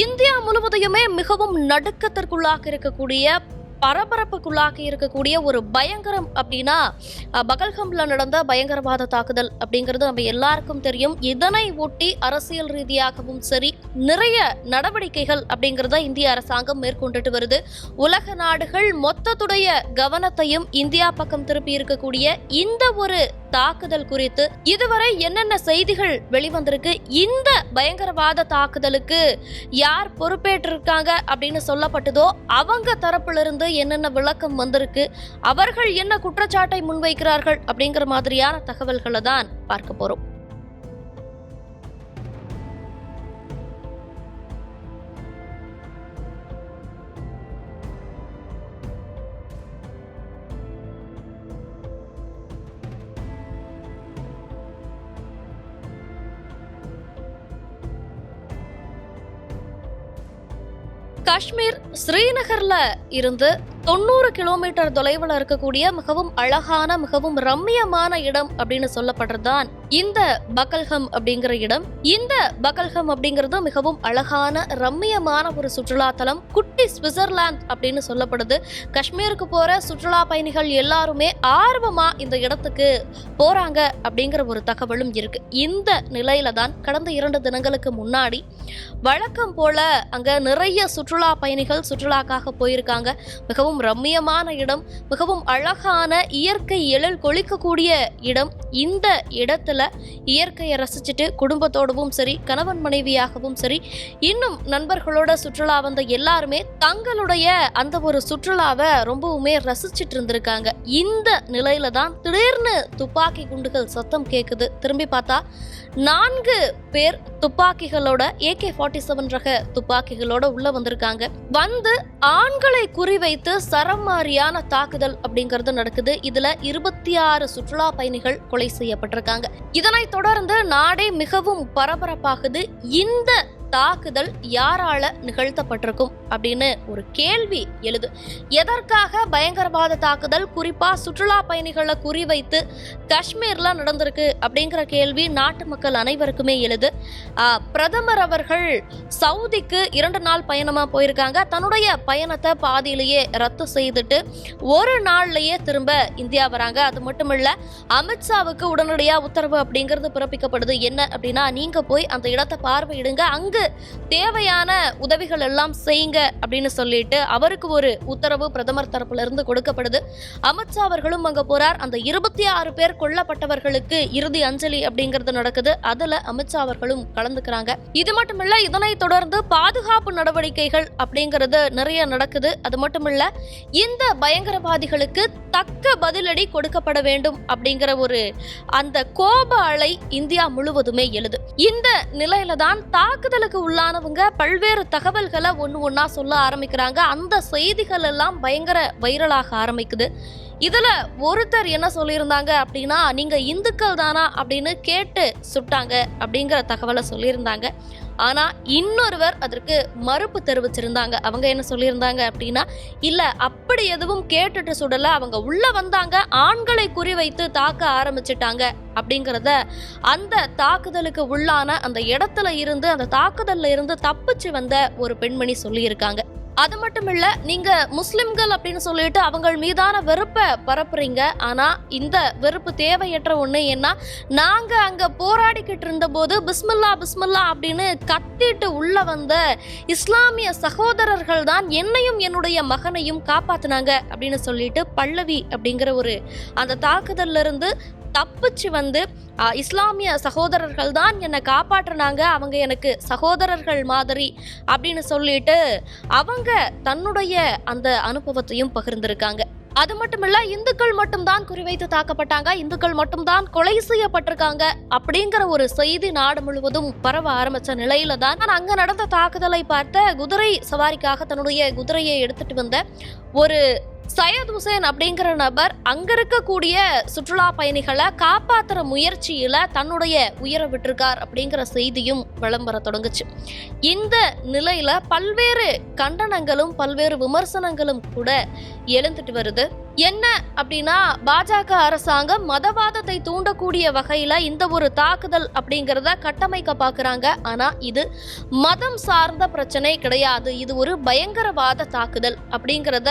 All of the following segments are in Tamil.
இந்தியா முழுவதையுமே மிகவும் நடுக்கத்திற்குள்ளாக இருக்கக்கூடிய பரபரப்புக்குள்ளாக இருக்கக்கூடிய ஒரு பயங்கரம் அப்படின்னா பகல்கம்ல நடந்த பயங்கரவாத தாக்குதல் அப்படிங்கிறது நம்ம எல்லாருக்கும் தெரியும். இதனை ஒட்டி அரசியல் ரீதியாகவும் சரி நிறைய நடவடிக்கைகள் அப்படிங்கிறத இந்திய அரசாங்கம் மேற்கொண்டுட்டு வருது. உலக நாடுகள் மொத்தத்துடைய கவனத்தையும் இந்தியா பக்கம் திருப்பி இருக்கக்கூடிய இந்த ஒரு தாக்குதல் குறித்து இதுவரை என்னென்ன செய்திகள் வெளிவந்திருக்கு, இந்த பயங்கரவாத தாக்குதலுக்கு யார் பொறுப்பேற்றிருக்காங்க அப்படின்னு சொல்லப்பட்டதோ அவங்க தரப்பிலிருந்து என்னென்ன விளக்கம் வந்திருக்கு, அவர்கள் என்ன குற்றச்சாட்டை முன்வைக்கிறார்கள் அப்படிங்கிற மாதிரியான தகவல்களை தான் பார்க்க போறோம். காஷ்மீர் ஸ்ரீநகர்ல இருந்து 90 கிலோமீட்டர் தொலைவில் இருக்கக்கூடிய மிகவும் அழகான மிகவும் ரம்மியமான இடம் அப்படின்னு சொல்லப்படுறதுதான் இந்த பகல்கம் அப்படிங்கிற இடம். இந்த பகல்கம் அப்படிங்கிறது மிகவும் அழகான ரம்மியமான ஒரு சுற்றுலா தலம். குட்டி சுவிட்சர்லாந்து அப்படின்னு சொல்லப்படுது. காஷ்மீருக்கு போற சுற்றுலா பயணிகள் எல்லாருமே ஆர்வமா இந்த இடத்துக்கு போறாங்க அப்படிங்கிற ஒரு தகவலும் இருக்கு. இந்த நிலையில தான் கடந்த 2 தினங்களுக்கு முன்னாடி வழக்கம் போல அங்க நிறைய சுற்றுலா பயணிகள் சுற்றுலாக்காக போயிருக்காங்க. மிகவும் ரம்மியமான இடம், மிகவும் அழகான இயற்கை எழில் கொளிக்கக்கூடிய இடம். இந்த இடத்துல இயற்கையை ரசிச்சுட்டு குடும்பத்தோடவும் சரி கணவன் மனைவியாகவும் சரி இன்னும் நண்பர்களோட சுற்றுலா வந்த எல்லாருமே தங்களுடைய அந்த ஒரு சுற்றுலாவை ரொம்பவுமே ரசிச்சுட்டு இருந்திருக்காங்க. இந்த நிலையில தான் திடீர்னு துப்பாக்கி குண்டுகள் சத்தம் கேக்குது. திரும்பி பார்த்தா 4 பேர் துப்பாக்கிகளோட AK-47 ரக துப்பாக்கிகளோட உள்ள வந்திருக்காங்க. வந்து ஆண்களை குறிவைத்து சரமாரியான தாக்குதல் அப்படிங்கிறது நடக்குது. இதுல 26 சுற்றுலா பயணிகள் கொலை செய்யப்பட்டிருக்காங்க. இதனைத் தொடர்ந்து நாடே மிகவும் பரபரப்பாகுது. இந்த தாக்குதல் யாரால நிகழ்த்தப்பட்டிருக்கும் அப்படின்னு ஒரு கேள்வி எழுது. எதற்காக பயங்கரவாத தாக்குதல் குறிப்பா சுற்றுலா பயணிகளை குறிவைத்து காஷ்மீர்ல நடந்திருக்கு அப்படிங்கிற கேள்வி நாட்டு மக்கள் அனைவருக்குமே எழுது. பிரதமர் அவர்கள் சவுதிக்கு 2 நாள் பயணமா போயிருக்காங்க. தன்னுடைய பயணத்தை பாதியிலேயே ரத்து செய்துட்டு ஒரு நாள்லயே திரும்ப இந்தியா வராங்க. அது மட்டும் இல்ல, அமித்ஷாவுக்கு உடனடியா உத்தரவு அப்படிங்கிறது பிறப்பிக்கப்படுது. என்ன அப்படின்னா, நீங்க போய் அந்த இடத்தை பார்வையிடுங்க, அங்கு தேவையான உதவிகள் எல்லாம் செய்யுங்க அப்படின்னு சொல்லிட்டு அவருக்கு ஒரு உத்தரவு பிரதமர் தரப்புல இருந்து கொடுக்கப்படுது. அமித்ஷா அவர்களும் அங்க போறார். அந்த 26 பேர் கொல்லப்பட்டவர்களுக்கு இறுதி அஞ்சலி அப்படிங்கிறது நடக்குது. அதுல அமித்ஷா அவர்களும் கலந்துக்கிறாங்க. இது மட்டும் இல்ல, இதனை தொடர்ந்து பாதுகாப்பு நடவடிக்கைகள் அப்படிங்கிறது நிறைய நடக்குது. அது மட்டும் இல்ல, இந்த பயங்கரவாதிகளுக்கு தக்க பதிலடி கொடுக்கப்பட வேண்டும் அப்படிங்கிற ஒரு அந்த கோப அலை இந்தியா முழுவதுமே எழுது. இந்த நிலையில தான் தாக்குதலுக்கு உள்ளானவங்க பல்வேறு தகவல்களை ஒன்னா சொல்ல ஆரம்பிக்கிறாங்க. அந்த செய்திகள் எல்லாம் பயங்கர வைரலாக ஆரம்பிக்குது. இதுல ஒருத்தர் என்ன சொல்லியிருந்தாங்க அப்படின்னா, நீங்க இந்துக்கள் தானா அப்படின்னு கேட்டு சுட்டாங்க அப்படிங்கிற தகவலை சொல்லியிருந்தாங்க. ஆனா இன்னொருவர் அதற்கு மறுப்பு தெரிவிச்சிருந்தாங்க. அவங்க என்ன சொல்லியிருந்தாங்க அப்படின்னா, இல்ல அப்படி எதுவும் கேட்டுட்டு சுடல, அவங்க உள்ள வந்தாங்க, ஆண்களை குறிவைத்து தாக்க ஆரம்பிச்சிட்டாங்க அப்படிங்கிறத அந்த தாக்குதலுக்கு உள்ளான அந்த இடத்துல இருந்து அந்த தாக்குதல்ல இருந்து தப்பிச்சு வந்த ஒரு பெண்மணி சொல்லியிருக்காங்க. அது மட்டும் இல்ல, நீங்க முஸ்லிம்கள் அப்படின்னு சொல்லிட்டு அவங்க மீதான வெறுப்பை பரப்புறீங்க. ஆனா இந்த வெறுப்பு தேவையற்ற ஒண்ணு. ஏன்னா நாங்க அங்க போராடிக்கிட்டு இருந்த போது பிஸ்மில்லா பிஸ்மில்லா அப்படின்னு கத்திட்டு உள்ள வந்த இஸ்லாமிய சகோதரர்கள் தான் என்னையும் என்னுடைய மகனையும் காப்பாத்தினாங்க அப்படின்னு சொல்லிட்டு பல்லவி அப்படிங்கிற ஒரு அந்த தாக்குதல்ல இருந்து தப்பிச்சு வந்து இஸ்லாமிய சகோதரர்கள் தான் என்னை காப்பாற்றினாங்க, அவங்க எனக்கு சகோதரர்கள் மாதிரி அப்படின்னு சொல்லிட்டு அவங்க தன்னுடைய அந்த அனுபவத்தையும் பகிர்ந்திருக்காங்க. அது மட்டுமில்ல, இந்துக்கள் மட்டும்தான் குறிவைத்து தாக்கப்பட்டாங்க, இந்துக்கள் மட்டும்தான் கொலை செய்யப்பட்டிருக்காங்க அப்படிங்கிற ஒரு செய்தி நாடு முழுவதும் பரவ ஆரம்பிச்ச நிலையில தான் அங்க நடந்த தாக்குதலை பார்த்த குதிரை சவாரிக்காக தன்னுடைய குதிரையை எடுத்துட்டு வந்த ஒரு சையத் ஹுசேன் அப்படிங்கிற நபர் அங்க இருக்கக்கூடிய சுற்றுலா பயணிகளை காப்பாத்துற முயற்சியில தன்னுடைய உயிரை விட்டிருக்கார் அப்படிங்கிற செய்தியும் விளம்பர தொடங்குச்சு. இந்த நிலையில பல்வேறு கண்டனங்களும் பல்வேறு விமர்சனங்களும் கூட எழுந்துட்டு வருது. என்ன அப்படின்னா, பாஜக அரசாங்கம் மதவாதத்தை தூண்டக்கூடிய வகையில இந்த ஒரு தாக்குதல் அப்படிங்கிறத கட்டமைக்க பார்க்கறாங்க. ஆனா இது மதம் சார்ந்த பிரச்சனை கிடையாது, இது ஒரு பயங்கரவாத தாக்குதல் அப்படிங்கிறத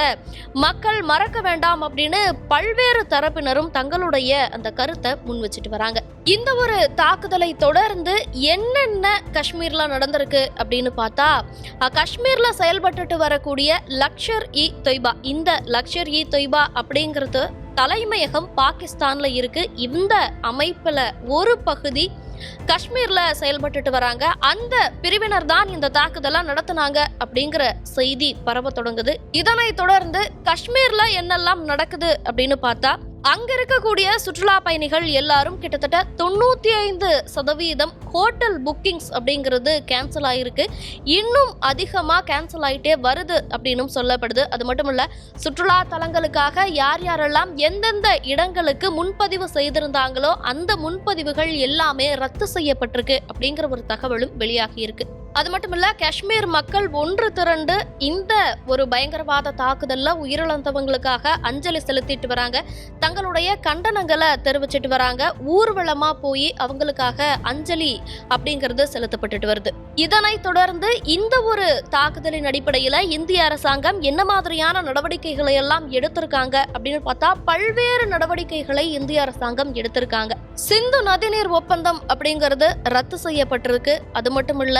மக்கள் மறக்க வேண்டாம் அப்படின்னு பல்வேறு தரப்பினரும் தங்களுடைய அந்த கருத்தை முன் வச்சுட்டு வராங்க. இந்த ஒரு தாக்குதலை தொடர்ந்து என்னென்ன காஷ்மீர்ல நடந்திருக்கு அப்படின்னு பார்த்தா, காஷ்மீர்ல செயல்பட்டு வரக்கூடிய லஷ்கர்-இ-தொய்பா, இந்த லஷ்கர்-இ-தொய்பா அப்படிங்கிறது தலைமையகம் பாகிஸ்தான்ல இருக்கு. இந்த அமைப்புல ஒரு பகுதி காஷ்மீர்ல செயல்பட்டு வராங்க. அந்த பிரிவினர் தான் இந்த தாக்குதலை நடத்தினாங்க அப்படிங்கிற செய்தி பரவ தொடங்குது. இதனை தொடர்ந்து காஷ்மீர்ல என்னெல்லாம் நடக்குது அப்படின்னு பார்த்தா, அங்க இருக்கக்கூடிய சுற்றுலா பயணிகள் எல்லாரும் கிட்டத்தட்ட 95% ஹோட்டல் புக்கிங்ஸ் அப்படிங்கிறது கேன்சல் ஆயிருக்கு. இன்னும் அதிகமா கேன்சல் ஆயிட்டே வருது அப்படின்னு சொல்லப்படுது. அது மட்டும் இல்ல, சுற்றுலா தலங்களுக்காக யார் யாரெல்லாம் எந்தெந்த இடங்களுக்கு முன்பதிவு செய்திருந்தாங்களோ அந்த முன்பதிவுகள் எல்லாமே ரத்து செய்யப்பட்டிருக்கு அப்படிங்கிற ஒரு தகவலும் வெளியாகி இருக்கு. அது மட்டும் இல்ல, காஷ்மீர் மக்கள் ஒன்று திரண்டு இந்த ஒரு பயங்கரவாத தாக்குதல்ல உயிரிழந்தவங்களுக்காக அஞ்சலி செலுத்திட்டு வராங்க. தங்களுடைய கண்டனங்களை தெரிவிச்சிட்டு வராங்க. ஊர்வலமா போய் அவங்களுக்காக அஞ்சலி அப்படிங்கிறது செலுத்தப்பட்டுட்டு வருது. இதனை தொடர்ந்து இந்த ஒரு தாக்குதலின் அடிப்படையில இந்திய அரசாங்கம் என்ன மாதிரியான நடவடிக்கைகளை எல்லாம் எடுத்திருக்காங்க அப்படின்னு பார்த்தா, பல்வேறு நடவடிக்கைகளை இந்திய அரசாங்கம் எடுத்திருக்காங்க. சிந்து நதிநீர் ஒப்பந்தம் அப்படிங்கிறது ரத்து செய்யப்பட்டிருக்கு. அது மட்டும் இல்ல,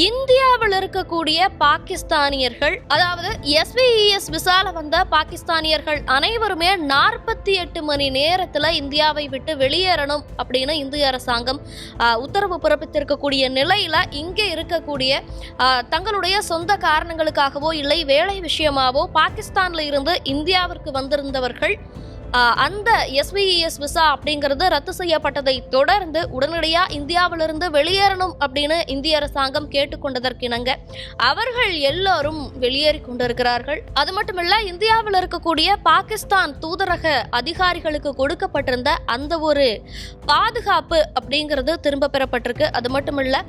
இந்தியாவில் இருக்கக்கூடிய பாகிஸ்தானியர்கள், அதாவது SVES விசால வந்த பாகிஸ்தானியர்கள் அனைவருமே 48 மணி நேரத்துல இந்தியாவை விட்டு வெளியேறணும் அப்படின்னு இந்திய அரசாங்கம் உத்தரவு பிறப்பித்திருக்கக்கூடிய நிலையில இங்கே இருக்கக்கூடிய தங்களுடைய சொந்த காரணங்களுக்காகவோ இல்லை வேலை விஷயமாவோ பாகிஸ்தான்ல இருந்து இந்தியாவிற்கு வந்திருந்தவர்கள் அந்த SVES விசா அப்படிங்கிறது ரத்து செய்யப்பட்டதை தொடர்ந்து உடனடியா இந்தியாவிலிருந்து வெளியேறணும் அப்படின்னு இந்திய அரசாங்கம் கேட்டுக்கொண்டதற்கிணங்க அவர்கள் எல்லாரும் வெளியேறி கொண்டிருக்கிறார்கள். அது மட்டுமல்ல, இந்தியாவில் இருக்கக்கூடிய பாகிஸ்தான் தூதரக அதிகாரிகளுக்கு கொடுக்கப்பட்டிருந்த அந்த ஒரு பாதுகாப்பு அப்படிங்கிறது திரும்ப பெறப்பட்டிருக்கு. அது மட்டுமல்ல,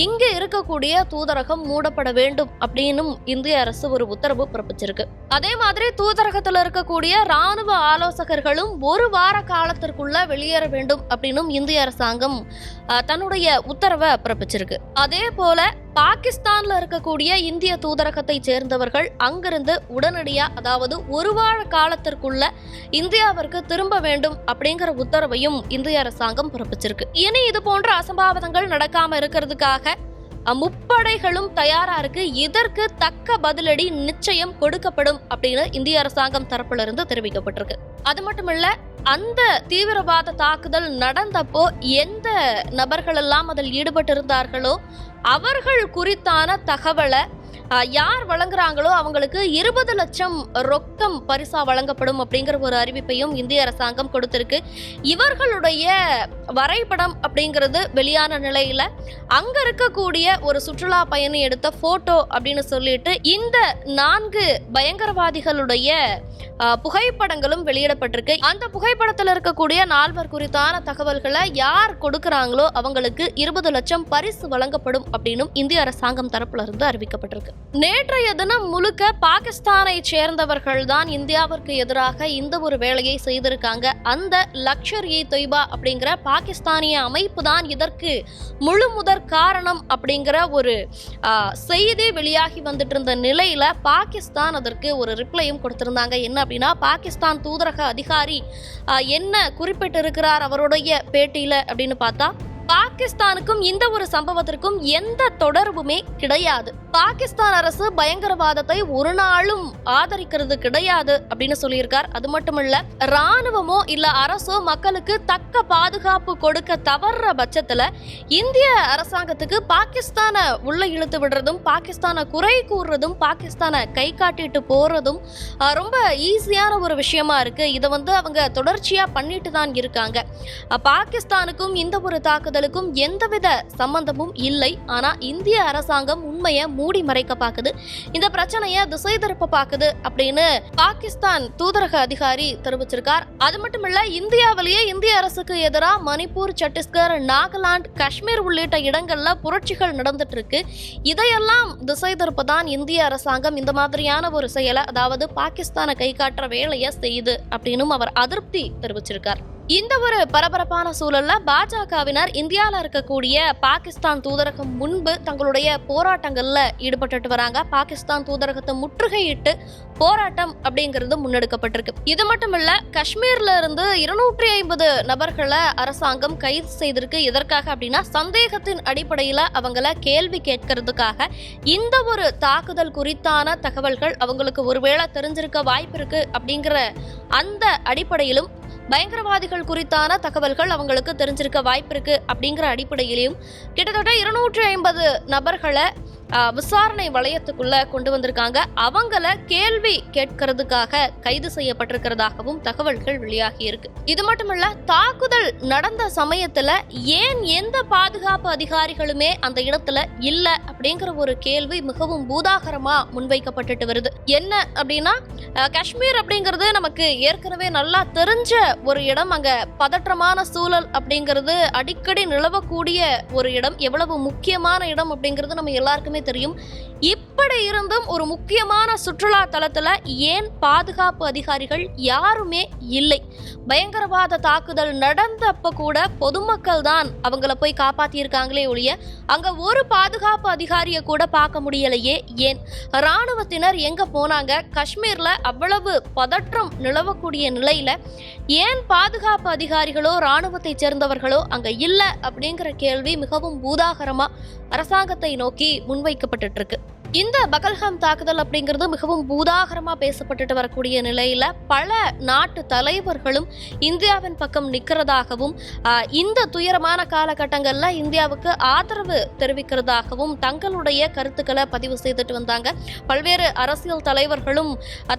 இங்க இருக்கக்கூடிய தூதரகம் மூடப்பட வேண்டும் அப்படின்னு இந்திய அரசு ஒரு உத்தரவு பிறப்பிச்சிருக்கு. அதே மாதிரி தூதரகத்தில் இருக்கக்கூடிய ராணுவ ஆலோசகர்களும் ஒரு வார காலத்திற்குள்ள வெளியேற வேண்டும் அப்படின்னு இந்திய அரசாங்கம் தன்னுடைய உத்தரவை பிறப்பிச்சிருக்கு. அதே போல பாகிஸ்தான்ல இருக்கக்கூடிய இந்திய தூதரகத்தை சேர்ந்தவர்கள் அங்கிருந்து உடனடியா, அதாவது ஒரு வார காலத்திற்குள்ள இந்தியாவிற்கு திரும்ப வேண்டும் அப்படிங்கிற உத்தரவையும் இந்திய அரசாங்கம் பிறப்பிச்சிருக்கு. இனி இது போன்ற அசம்பாவிதங்கள் நடக்காம இருக்கிறதுக்காக முப்படைகளும் தயாரா இருக்கு. இதற்கு தக்க பதிலடி நிச்சயம் கொடுக்கப்படும் அப்படின்னு இந்திய அரசாங்கம் தரப்புல இருந்து தெரிவிக்கப்பட்டிருக்கு. அது மட்டுமல்ல, அந்த தீவிரவாத தாக்குதல் நடந்தப்போ எந்த நபர்கள் எல்லாம் அதில் ஈடுபட்டு இருந்தார்களோ அவர்கள் குறித்தான தகவலை யார் வழங்குறாங்களோ அவங்களுக்கு 20 லட்சம் ரொக்கம் பரிசா வழங்கப்படும் அப்படிங்கிற ஒரு அறிவிப்பையும் இந்திய அரசாங்கம் கொடுத்திருக்கு. இவர்களுடைய வரைபடம் அப்படிங்கிறது வெளியான நிலையில அங்க இருக்கக்கூடிய ஒரு சுற்றுலா பயணி எடுத்த போட்டோ அப்படின்னு சொல்லிட்டு இந்த 4 பயங்கரவாதிகளுடைய புகைப்படங்களும் வெளியிடப்பட்டிருக்கு. அந்த புகைப்படத்தில் இருக்கக்கூடிய 4 குறித்தான தகவல்களை யார் கொடுக்கறாங்களோ அவங்களுக்கு 20 லட்சம் பரிசு வழங்கப்படும் அப்படின்னு இந்திய அரசாங்கம் தரப்புல இருந்து அறிவிக்கப்பட்டிருக்கு. நேற்றைய தினம் முழுக்க பாகிஸ்தானை சேர்ந்தவர்கள் தான் இந்தியாவிற்கு எதிராக இந்த ஒரு வேலையை செய்திருக்காங்க. அந்த லஷ்கர்-இ-தொய்பா அப்படிங்கிற பாகிஸ்தானிய அமைப்பு தான் இதற்கு முழு முதற் காரணம் அப்படிங்கிற ஒரு செய்தி வெளியாகி வந்துட்டு இருந்த நிலையில பாகிஸ்தான் அதற்கு ஒரு ரிப்ளையும் கொடுத்திருந்தாங்க. என்ன அப்படின்னா, பாகிஸ்தான் தூதரக அதிகாரி என்ன குறிப்பிட்டு இருக்கிறார் அவருடைய பேட்டியில அப்படின்னு பார்த்தா, பாகிஸ்தானுக்கும் இந்த ஒரு சம்பவத்திற்கும் எந்த தொடர்புமே கிடையாது. பாகிஸ்தான் அரசு பயங்கரவாதத்தை ஒரு நாளும் ஆதரிக்கிறது கிடையாது அப்படின்னு சொல்லியிருக்கார். அது மட்டுமல்ல, ராணுவமோ இல்ல அரசோ மக்களுக்கு தக்க பாதுகாப்பு கொடுக்க தவறுற பட்சத்துல இந்திய அரசாங்கத்துக்கு பாகிஸ்தானை உள்ள இழுத்து விடுறதும், பாகிஸ்தானை குறை கூறுறதும், பாகிஸ்தானை கை காட்டிட்டு போறதும் ரொம்ப ஈஸியான ஒரு விஷயமா இருக்கு. இதை அவங்க தொடர்ச்சியா பண்ணிட்டு தான் இருக்காங்க. பாகிஸ்தானுக்கும் இந்த ஒரு தாக்குதல் தாக்குதலுக்கும் எந்தவித சம்பந்தமும் இல்லை. ஆனா இந்திய அரசாங்கம் உண்மையை மூடி மறைக்க பாக்குது, இந்த பிரச்சனையை திசை திருப்ப பாக்குது அப்படின்னு பாகிஸ்தான் தூதரக அதிகாரி தெரிவிச்சிருக்கார். அது மட்டும் இல்ல, இந்தியாவிலேயே இந்திய அரசுக்கு எதிராக மணிப்பூர், சத்தீஸ்கர், நாகாலாந்து, காஷ்மீர் உள்ளிட்ட இடங்கள்ல புரட்சிகள் நடந்துட்டு இருக்கு. இதையெல்லாம் திசை திருப்பதான் இந்திய அரசாங்கம் இந்த மாதிரியான ஒரு செயலை, அதாவது பாகிஸ்தானை கை காட்டுற வேலையை செய்யுது அப்படின்னு அவர் அதிருப்தி தெரிவிச்சிருக்கார். இந்த ஒரு பரபரப்பான சூழல்ல பாஜகவினர் இந்தியாவில் இருக்கக்கூடிய பாகிஸ்தான் தூதரகம் முன்பு தங்களுடைய போராட்டங்கள்ல ஈடுபட்டு வராங்க. பாகிஸ்தான் தூதரகத்தை முற்றுகையிட்டு போராட்டம் அப்படிங்கிறது முன்னெடுக்கப்பட்டிருக்கு. இது மட்டும் இல்ல, காஷ்மீர்ல இருந்து 250 நபர்களை அரசாங்கம் கைது செய்திருக்கு. எதற்காக அப்படின்னா, சந்தேகத்தின் அடிப்படையில அவங்கள கேள்வி கேட்கறதுக்காக. இந்த ஒரு தாக்குதல் குறித்தான தகவல்கள் அவங்களுக்கு ஒருவேளை தெரிஞ்சிருக்க வாய்ப்பு இருக்கு அப்படிங்கிற அந்த அடிப்படையிலும், பயங்கரவாதிகள் குறித்தான தகவல்கள் அவங்களுக்கு தெரிஞ்சிருக்க வாய்ப்பு இருக்கு அப்படிங்கிற அடிப்படையிலையும் கிட்டத்தட்ட 250 நபர்களை விசாரணை வளையத்துக்குள்ள கொண்டு வந்திருக்காங்க. அவங்கள கேள்வி கேட்கறதுக்காக கைது செய்யப்பட்டிருக்கிறதாகவும் தகவல்கள் வெளியாகி இருக்கு. இது மட்டுமல்ல, தாக்குதல் நடந்த சமயத்துல ஏன் எந்த பாதுகாப்பு அதிகாரிகளுமே அந்த இடத்துல இல்ல அப்படிங்கிற ஒரு கேள்வி மிகவும் பூதாகரமா முன்வைக்கப்பட்டு வருது. என்ன அப்படின்னா, காஷ்மீர் அப்படிங்கிறது நமக்கு ஏற்கனவே நல்லா தெரிஞ்ச ஒரு இடம். அங்க பதற்றமான சூழல் அப்படிங்கிறது அடிக்கடி நிலவக்கூடிய ஒரு இடம். எவ்வளவு முக்கியமான இடம் அப்படிங்கிறது நம்ம எல்லாருக்குமே தெரியும். இப்படி இருந்தும் ஒரு முக்கியமான சுற்றுலா தலத்துல ஏன் பாதுகாப்பு அதிகாரிகள் யாருமே இல்லை? பயங்கரவாத தாக்குதல் நடந்தப்ப கூட பொதுமக்கள் தான் அவங்கள போய் காப்பாத்தியிருக்காங்களே ஒழிய அங்க ஒரு பாதுகாப்பு அதிகாரிய கூட பார்க்க முடியலையே. ஏன் ராணுவத்தினர் எங்க போனாங்க? காஷ்மீர்ல அவ்வளவு பதற்றம் நிலவக்கூடிய நிலையில ஏன் பாதுகாப்பு அதிகாரிகளோ ராணுவத்தை சேர்ந்தவர்களோ அங்க இல்ல அப்படிங்கிற கேள்வி மிகவும் பூதாகரமா அரசாங்கத்தை நோக்கி முன்வைக்கப்பட்டு இருக்கு. இந்த பகல்காம் தாக்குதல் அப்படிங்கிறது மிகவும் பூதாகரமா பேசப்பட்டு வரக்கூடிய நிலையில பல நாட்டு தலைவர்களும் இந்தியாவின் பக்கம் நிற்கிறதாகவும், இந்த துயரமான காலகட்டங்கள்ல இந்தியாவுக்கு ஆதரவு தெரிவிக்கிறதாகவும் தங்களுடைய கருத்துக்களை பதிவு செய்துட்டு வந்தாங்க. பல்வேறு அரசியல் தலைவர்களும்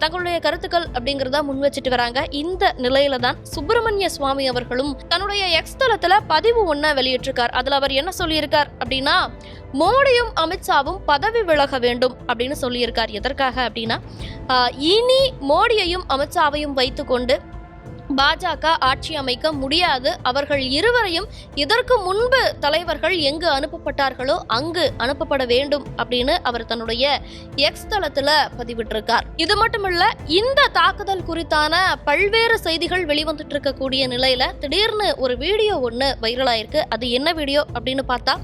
தங்களுடைய கருத்துக்கள் அப்படிங்கிறத முன் வச்சுட்டு வராங்க. இந்த நிலையில தான் சுப்பிரமணிய சுவாமி அவர்களும் தன்னுடைய எக்ஸ் தளத்துல பதிவு ஒன்ன வெளியிட்டிருக்கார். அதுல அவர் என்ன சொல்லியிருக்கார் அப்படின்னா, மோடியும் அமித்ஷாவும் பதவி விலக வேண்டும் அப்படின்னு சொல்லியிருக்கார். எதற்காக அப்படின்னா, இனி மோடியையும் அமித்ஷாவையும் வைத்துக்கொண்டு பாஜக ஆட்சி அமைக்க முடியாது. அவர்கள் இருவரையும் இதற்கு முன்பு தலைவர்கள் எங்கு அனுப்பப்பட்டார்களோ அங்கு அனுப்பப்பட வேண்டும் அப்படின்னு அவர் தன்னுடைய எக்ஸ் தளத்துல பதிவிட்டிருக்கார். இது மட்டுமல்ல, இந்த தாக்குதல் குறித்தான பல்வேறு செய்திகள் வெளிவந்துட்டு இருக்கக்கூடிய நிலையில திடீர்னு ஒரு வீடியோ ஒன்று வைரலாயிருக்கு. அது என்ன வீடியோ அப்படின்னு பார்த்தா,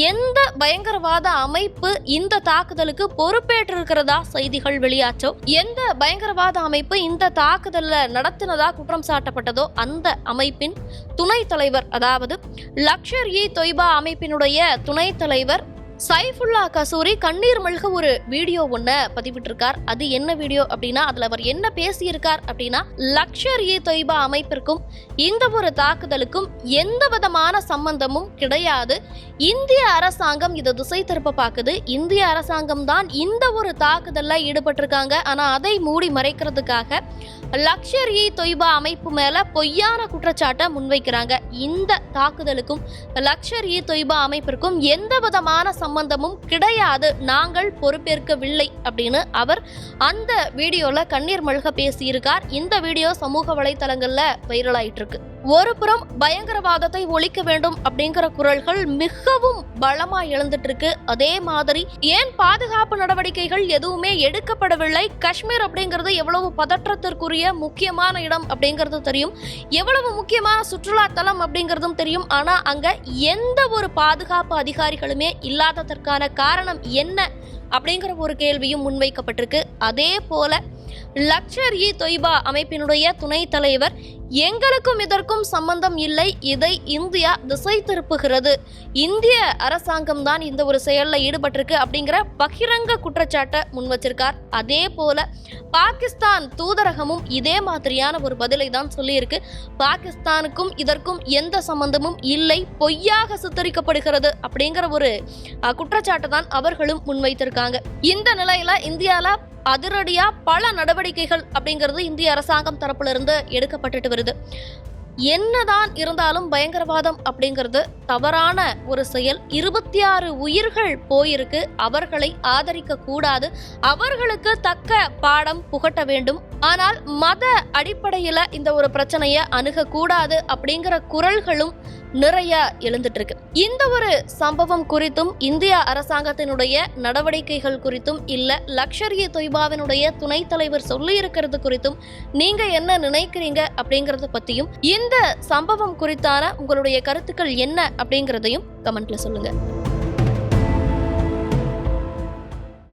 எந்த பயங்கரவாத அமைப்பு இந்த தாக்குதலுக்கு பொறுப்பேற்றிருக்கிறதா செய்திகள் வெளியாச்சோ, எந்த பயங்கரவாத அமைப்பு இந்த தாக்குதலை நடத்தினதா குற்றம் சாட்டப்பட்டதோ அந்த அமைப்பின் துணைத் தலைவர், அதாவது லஷ்கர்-இ-தொய்பா அமைப்பினுடைய துணைத் தலைவர் சைஃபுல்லா கசூரி கண்ணீர் மல்க ஒரு வீடியோ ஒன்ன பதிவிட்டிருக்கார். அது என்ன வீடியோ அப்படின்னா, அதுல அவர் என்ன பேசியிருக்கார் அப்படின்னா, லஷ்கர்-இ-தொய்பா அமைப்பிற்கும் இந்த ஒரு தாக்குதலுக்கும் எந்த விதமான சம்பந்தமும் கிடையாது. இந்திய அரசாங்கம் இதை திசை திருப்ப பார்க்குது. இந்திய அரசாங்கம் தான் இந்த ஒரு தாக்குதல்ல ஈடுபட்டிருக்காங்க. ஆனா அதை மூடி மறைக்கிறதுக்காக லஷ்கர்-இ-தொய்பா அமைப்பு மேல பொய்யான குற்றச்சாட்டை முன்வைக்கிறாங்க. இந்த தாக்குதலுக்கும் லஷ்கர்-இ-தொய்பா அமைப்பிற்கும் எந்த விதமான சம்பந்தமும் கிடையாது, நாங்கள் பொறுப்பேற்கவில்லை அப்படின்னு அவர் அந்த வீடியோல கண்ணீர் மல்க பேசியிருக்கார். இந்த வீடியோ சமூக வலைதளங்கள்ல வைரல் ஆயிட்டு இருக்கு. ஒரு புறம் பயங்கரவாதத்தை ஒழிக்க வேண்டும் அப்படிங்கிற குரல்கள் மிகவும் பலமா எழுந்துட்டு இருக்கு. அதே மாதிரி ஏன் பாதுகாப்பு நடவடிக்கைகள் எதுவுமே எடுக்கப்படவில்லை? காஷ்மீர் அப்படிங்கிறது எவ்வளவு பதற்றத்திற்குரிய முக்கியமான இடம் அப்படிங்கிறது தெரியும், எவ்வளவு முக்கியமான சுற்றுலா தலம் அப்படிங்கிறதும் தெரியும். ஆனா அங்க எந்த ஒரு பாதுகாப்பு அதிகாரிகளுமே இல்லாததற்கான காரணம் என்ன அப்படிங்கிற ஒரு கேள்வியும் முன்வைக்கப்பட்டிருக்கு. அதே போல லஷ்கர்-இ-தொய்பா அமைப்பினுடைய துணைத் தலைவர், எங்களுக்கும் இதற்கும் சம்பந்தம் இல்லை, இதை இந்தியா திசை திருப்புகிறது, இந்திய அரசாங்கம் தான் இந்த ஒரு செயல்ல ஈடுபட்டிருக்கு அப்படிங்கிற பகிரங்க குற்றச்சாட்டை முன் வச்சிருக்கார். அதே போல பாகிஸ்தான் தூதரகமும் இதே மாதிரியான ஒரு பதிலை தான் சொல்லியிருக்கு. பாகிஸ்தானுக்கும் இதற்கும் எந்த சம்பந்தமும் இல்லை, பொய்யாக சித்தரிக்கப்படுகிறது அப்படிங்கிற ஒரு குற்றச்சாட்டை தான் அவர்களும் முன்வைத்திருக்காங்க. இந்த நிலையில இந்தியால அதிரடியா பல நடவடிக்கைகள் அப்படிங்கிறது இந்திய அரசாங்கம் தரப்புல இருந்து எடுக்கப்பட்டு வருது. என்னதான் இருந்தாலும் பயங்கரவாதம் அப்படிங்கிறது தவறான ஒரு செயல். 26 உயிர்கள் போயிருக்கு. அவர்களை ஆதரிக்க கூடாது, அவர்களுக்கு தக்க பாடம் புகட்ட வேண்டும். ஆனால் மத அடிப்படையில இந்த ஒரு பிரச்சனையை அணுகக்கூடாது அப்படிங்கிற குரல்களும் நிறைய எழுந்துட்டு இருக்கு. இந்த ஒரு சம்பவம் குறித்தும் இந்திய அரசாங்கத்தினுடைய நடவடிக்கைகள் குறித்தும் இல்ல லஷ்கர்-இ-தொய்பாவினுடைய துணைத் தலைவர் சொல்லி இருக்கிறது குறித்தும் நீங்க என்ன நினைக்கிறீங்க அப்படிங்கறத பத்தியும், இந்த சம்பவம் குறித்தான உங்களுடைய கருத்துக்கள் என்ன அப்படிங்கறதையும் கமெண்ட்ல சொல்லுங்க.